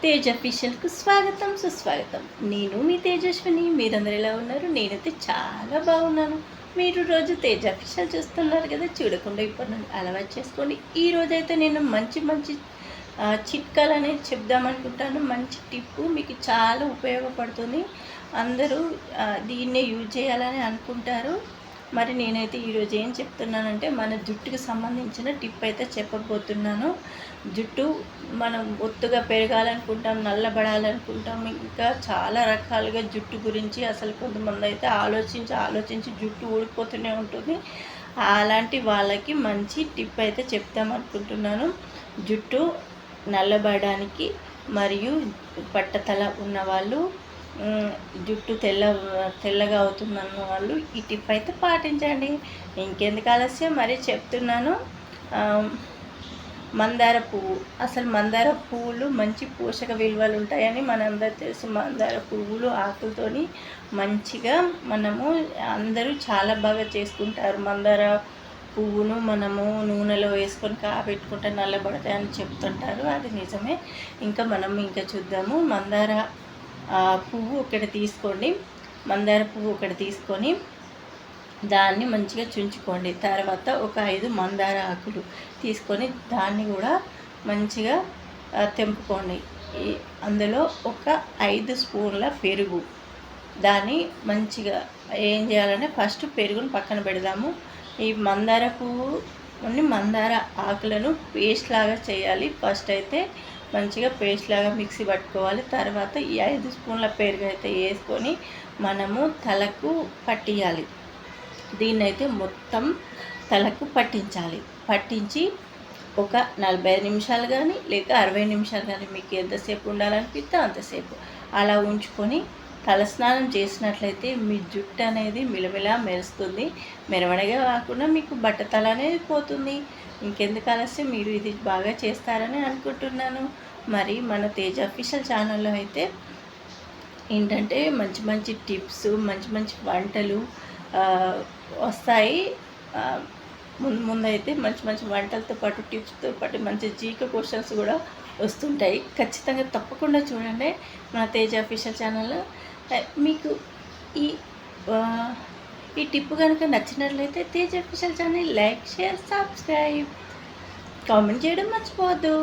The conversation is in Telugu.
తేజ అఫీషియల్కు స్వాగతం సుస్వాగతం. నేను మీ తేజస్విని. మీరందరూ ఎలా ఉన్నారు? నేనైతే చాలా బాగున్నాను. మీరు రోజు తేజ అఫీషియల్ చూస్తున్నారు కదా, చూడకుండా ఇప్పటి నుండి అలవాటు చేసుకోండి. ఈరోజైతే నేను మంచి మంచి చిట్కాలు అనేది చెప్దామనుకుంటాను. మంచి టిప్పు మీకు చాలా ఉపయోగపడుతుంది. అందరూ దీన్నే యూజ్ చేయాలని అనుకుంటారు. మరి నేనైతే ఈరోజు ఏం చెప్తున్నానంటే, మన జుట్టుకు సంబంధించిన టిప్ అయితే చెప్పబోతున్నాను. జుట్టు మనం ఒత్తుగా పెరగాలనుకుంటాం, నల్లబడాలనుకుంటాం, ఇంకా చాలా రకాలుగా జుట్టు గురించి అసలు కొంతమంది అయితే ఆలోచించి జుట్టు ఊడిపోతూనే ఉంటుంది. అలాంటి వాళ్ళకి మంచి టిప్ అయితే చెప్తామనుకుంటున్నాను. జుట్టు నల్లబడడానికి మరియు పట్టతల ఉన్నవాళ్ళు, జుట్టు తెల్లగా అవుతుందన్న వాళ్ళు ఈ టిప్ అయితే పాటించండి. ఇంకెందుకు ఆలస్యం, మరీ చెప్తున్నాను. మందార పువ్వు, అసలు మందార పువ్వులు మంచి పోషక విలువలు ఉంటాయని మనందరూ తెలుసు. మందార పువ్వులు ఆకులతోని మంచిగా మనము అందరూ చాలా బాగా చేసుకుంటారు. మందార పువ్వును మనము నూనెలో వేసుకొని కాబెట్టుకుంటే నల్లబడతాయని చెప్తుంటారు. అది నిజమే. ఇంకా చూద్దాము. పువ్వు ఒకటి తీసుకోండి. మందార పువ్వు ఒకటి తీసుకొని దాన్ని మంచిగా చుంచుకోండి. తర్వాత ఒక 5 మందార ఆకులు తీసుకొని దాన్ని కూడా మంచిగా తెంపుకోండి. అందులో ఒక 5 స్పూన్ల పెరుగు. దాన్ని మంచిగా ఏం చేయాలంటే, ఫస్ట్ పెరుగును పక్కన పెడదాము. ఈ మందార పువ్వు మందార ఆకులను పేస్ట్ లాగా చేయాలి. ఫస్ట్ అయితే మంచిగా పేస్ట్ లాగా మిక్సీ పట్టుకోవాలి. తర్వాత ఈ 5 స్పూన్ల పెరుగు అయితే వేసుకొని మనము తలకు పట్టియాలి. దీన్నైతే మొత్తం తలకు పట్టించి ఒక 45 నిమిషాలు కానీ లేక 60 నిమిషాలు కానీ, మీకు ఎంతసేపు ఉండాలనిపిస్తే అంతసేపు అలా ఉంచుకొని తలస్నానం చేసినట్లయితే మీ జుట్టు అనేది మిలమిలా మెరుస్తుంది. మెరవడగా కాకుండా మీకు బట్టతల అనేది పోతుంది. ఇంకెందుకు ఆలస్యం, మీరు ఇది బాగా చేస్తారని అనుకుంటున్నాను. మరి మన తేజ అఫీషియల్ ఛానల్లో అయితే ఏంటంటే మంచి మంచి టిప్స్, మంచి మంచి వంటలు వస్తాయి. ముందైతే మంచి మంచి వంటలతో పాటు టిప్స్తో పాటు మంచి జీకే క్వశ్చన్స్ కూడా వస్తుంటాయి. ఖచ్చితంగా తప్పకుండా చూడండి మన తేజ అఫీషియల్ ఛానల్లో. మీకు ఈ టిప్ కనుక నచ్చినట్లయితే Teja official channel like, share, subscribe, comment చేయడం మర్చిపోవద్దు.